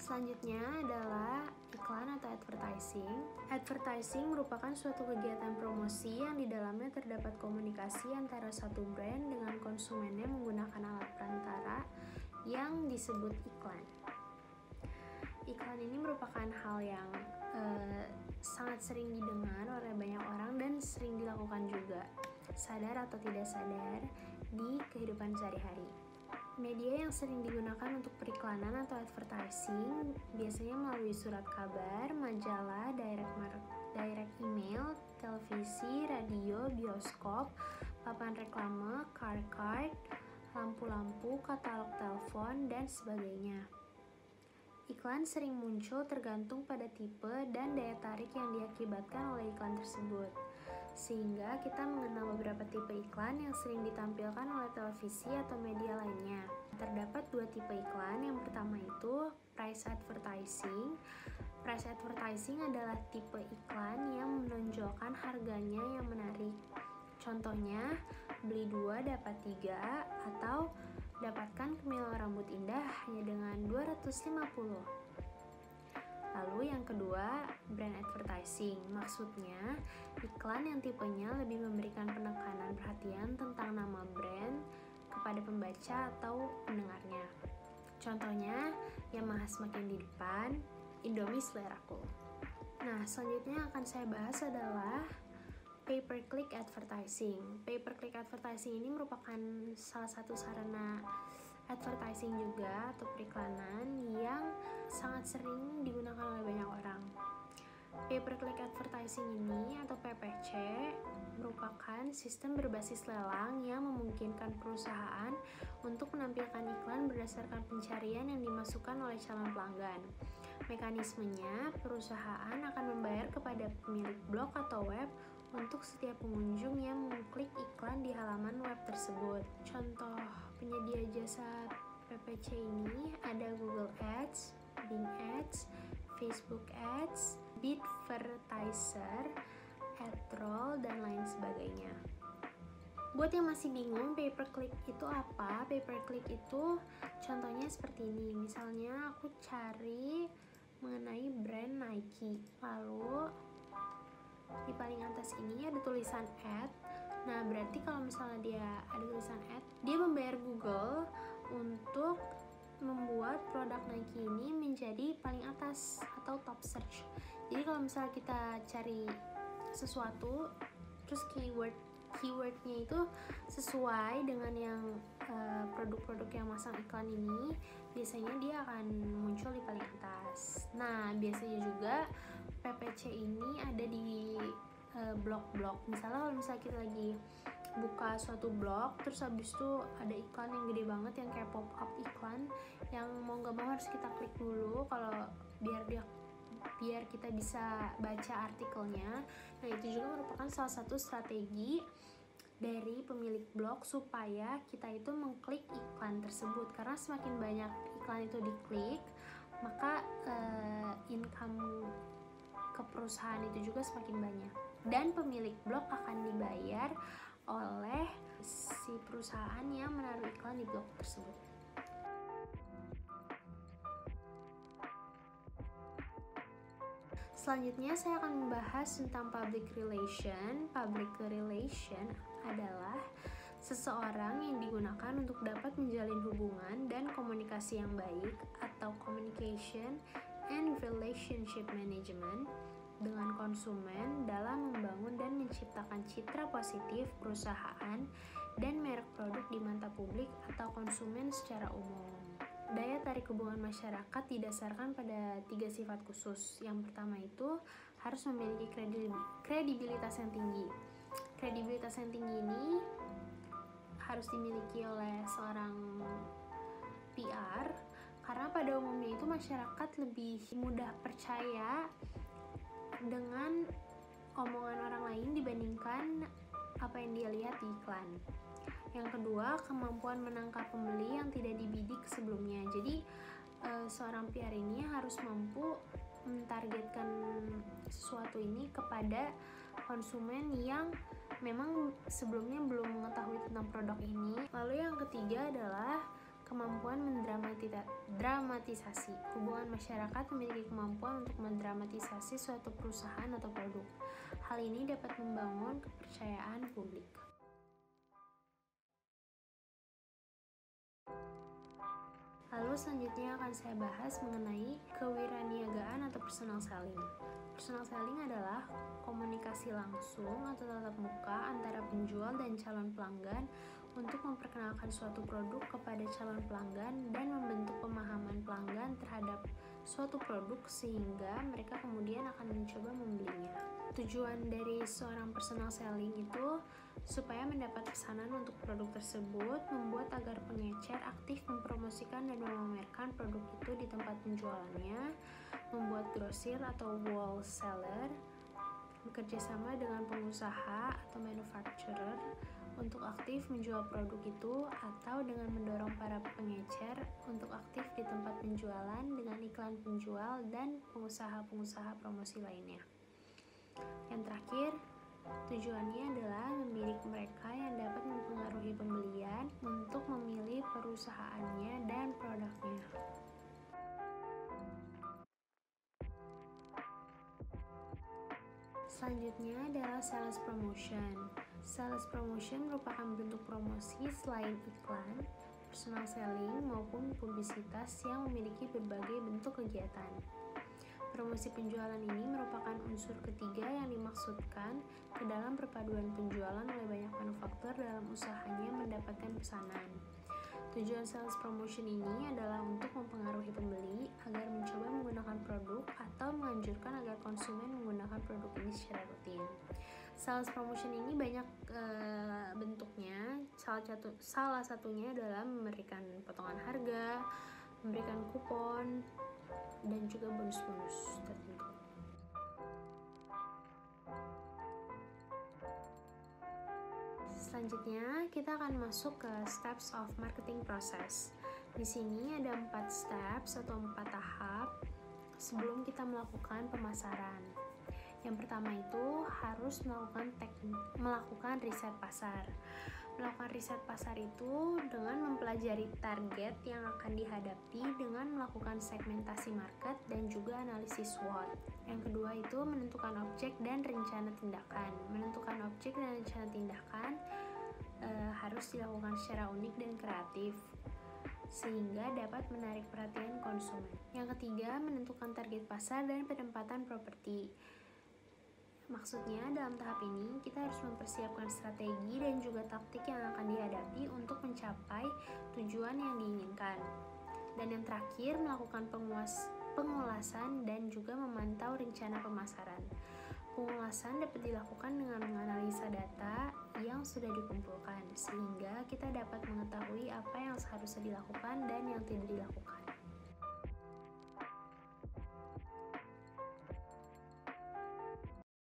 Selanjutnya adalah iklan atau advertising. Advertising merupakan suatu kegiatan promosi yang di dalamnya terdapat komunikasi antara satu brand dengan konsumennya menggunakan alat perantara yang disebut iklan. Iklan ini merupakan hal yang sangat sering didengar oleh banyak orang dan sering dilakukan juga, sadar atau tidak sadar, di kehidupan sehari-hari. Media yang sering digunakan untuk periklanan atau advertising biasanya melalui surat kabar, majalah, direct email, televisi, radio, bioskop, papan reklame, car card, lampu-lampu, katalog telepon, dan sebagainya. Iklan sering muncul tergantung pada tipe dan daya tarik yang diakibatkan oleh iklan tersebut. Sehingga kita mengenal beberapa tipe iklan yang sering ditampilkan oleh televisi atau media lainnya. Terdapat dua tipe iklan. Yang pertama itu price advertising. Price advertising adalah tipe iklan yang menonjolkan harganya yang menarik. Contohnya, beli 2 dapat 3 atau dapatkan kemilau rambut indah hanya dengan 250. Lalu yang kedua, brand advertising. Maksudnya, iklan yang tipenya lebih memberikan penekanan perhatian tentang nama brand kepada pembaca atau pendengarnya. Contohnya, Yamaha semakin di depan, Indomie seleraku. Nah, selanjutnya akan saya bahas adalah pay-per-click advertising. Pay-per-click advertising ini merupakan salah satu sarana advertising juga atau periklanan yang sangat sering digunakan oleh banyak orang. Pay-per-click advertising ini atau PPC merupakan sistem berbasis lelang yang memungkinkan perusahaan untuk menampilkan iklan berdasarkan pencarian yang dimasukkan oleh calon pelanggan. Mekanismenya, perusahaan akan membayar kepada pemilik blog atau web untuk setiap pengunjung yang mengklik iklan di halaman web tersebut. Contoh penyedia jasa PPC ini ada Google Ads, Bing Ads, Facebook Ads, Bitvertiser, AdRoll, dan lain sebagainya. Buat yang masih bingung pay-per-click itu apa? Pay-per-click itu contohnya seperti ini. Misalnya aku cari mengenai brand Nike, lalu di paling atas ini ada tulisan ad. Nah, berarti kalau misalnya dia ada tulisan ad, dia membayar Google untuk membuat produk Nike ini menjadi paling atas atau top search. Jadi kalau misalnya kita cari sesuatu, terus keywordnya itu sesuai dengan yang produk-produk yang masang iklan ini, biasanya dia akan muncul di paling atas. Nah, biasanya juga PPC ini ada di blog-blog. Misalnya kalau misalnya kita lagi buka suatu blog, terus habis itu ada iklan yang gede banget yang kayak pop-up iklan yang mau nggak mau harus kita klik dulu kalau biar kita bisa baca artikelnya. Nah, itu juga merupakan salah satu strategi dari pemilik blog supaya kita itu mengklik iklan tersebut, karena semakin banyak iklan itu diklik, maka income ke perusahaan itu juga semakin banyak, dan pemilik blog akan dibayar oleh si perusahaan yang menaruh iklan di blog tersebut. Selanjutnya saya akan membahas tentang public relation. Public relation adalah seseorang yang digunakan untuk dapat menjalin hubungan dan komunikasi yang baik atau communication and relationship management dengan konsumen dalam membangun dan menciptakan citra positif perusahaan dan merek produk di mata publik atau konsumen secara umum. Daya tarik hubungan masyarakat didasarkan pada 3 sifat khusus. Yang pertama itu harus memiliki kredibilitas yang tinggi. Kredibilitas yang tinggi ini harus dimiliki oleh seorang PR, karena pada umumnya itu masyarakat lebih mudah percaya dengan omongan orang lain dibandingkan apa yang dia lihat di iklan. Yang kedua, kemampuan menangkap pembeli yang tidak dibidik sebelumnya. Jadi seorang PR ini harus mampu mentargetkan sesuatu ini kepada konsumen yang memang sebelumnya belum mengetahui tentang produk ini. Lalu yang ketiga adalah Kemampuan mendramatisasi. Hubungan masyarakat memiliki kemampuan untuk mendramatisasi suatu perusahaan atau produk. Hal ini dapat membangun kepercayaan publik. Lalu selanjutnya akan saya bahas mengenai kewiraniagaan atau personal selling. Personal selling adalah komunikasi langsung atau tatap muka antara penjual dan calon pelanggan untuk memperkenalkan suatu produk kepada calon pelanggan dan membentuk pemahaman pelanggan terhadap suatu produk sehingga mereka kemudian akan mencoba membelinya. Tujuan dari seorang personal selling itu supaya mendapat pesanan untuk produk tersebut, membuat agar pengecer aktif mempromosikan dan memamerkan produk itu di tempat penjualannya, membuat grosir atau wholesaler bekerjasama dengan pengusaha atau manufacturer untuk aktif menjual produk itu, atau dengan mendorong para pengecer untuk aktif di tempat penjualan dengan iklan penjual dan pengusaha-pengusaha promosi lainnya. Yang terakhir, tujuannya adalah mendidik mereka yang dapat mempengaruhi pembelian untuk memilih perusahaannya dan produknya. Selanjutnya adalah sales promotion. Sales promotion merupakan bentuk promosi selain iklan, personal selling maupun publisitas yang memiliki berbagai bentuk kegiatan. Promosi penjualan ini merupakan unsur ketiga yang dimaksudkan ke dalam perpaduan penjualan oleh banyak manufaktur dalam usahanya mendapatkan pesanan. Tujuan sales promotion ini adalah untuk mempengaruhi pembeli agar mencoba menggunakan produk atau menganjurkan agar konsumen menggunakan produk ini secara rutin. Sales promotion ini banyak bentuknya. Salah satunya adalah memberikan potongan harga, memberikan kupon, dan juga bonus-bonus tertentu. Selanjutnya, kita akan masuk ke steps of marketing process. Di sini ada 4 steps atau 4 tahap sebelum kita melakukan pemasaran. Yang pertama itu harus melakukan riset pasar. Melakukan riset pasar itu dengan mempelajari target yang akan dihadapi dengan melakukan segmentasi market dan juga analisis SWOT. Yang kedua itu menentukan objek dan rencana tindakan. Menentukan objek dan rencana tindakan harus dilakukan secara unik dan kreatif sehingga dapat menarik perhatian konsumen. Yang ketiga, menentukan target pasar dan penempatan properti. Maksudnya, dalam tahap ini kita harus mempersiapkan strategi dan juga taktik yang akan dihadapi untuk mencapai tujuan yang diinginkan. Dan yang terakhir, melakukan pengulasan dan juga memantau rencana pemasaran. Pengulasan dapat dilakukan dengan menganalisa data yang sudah dikumpulkan, sehingga kita dapat mengetahui apa yang seharusnya dilakukan dan yang tidak dilakukan.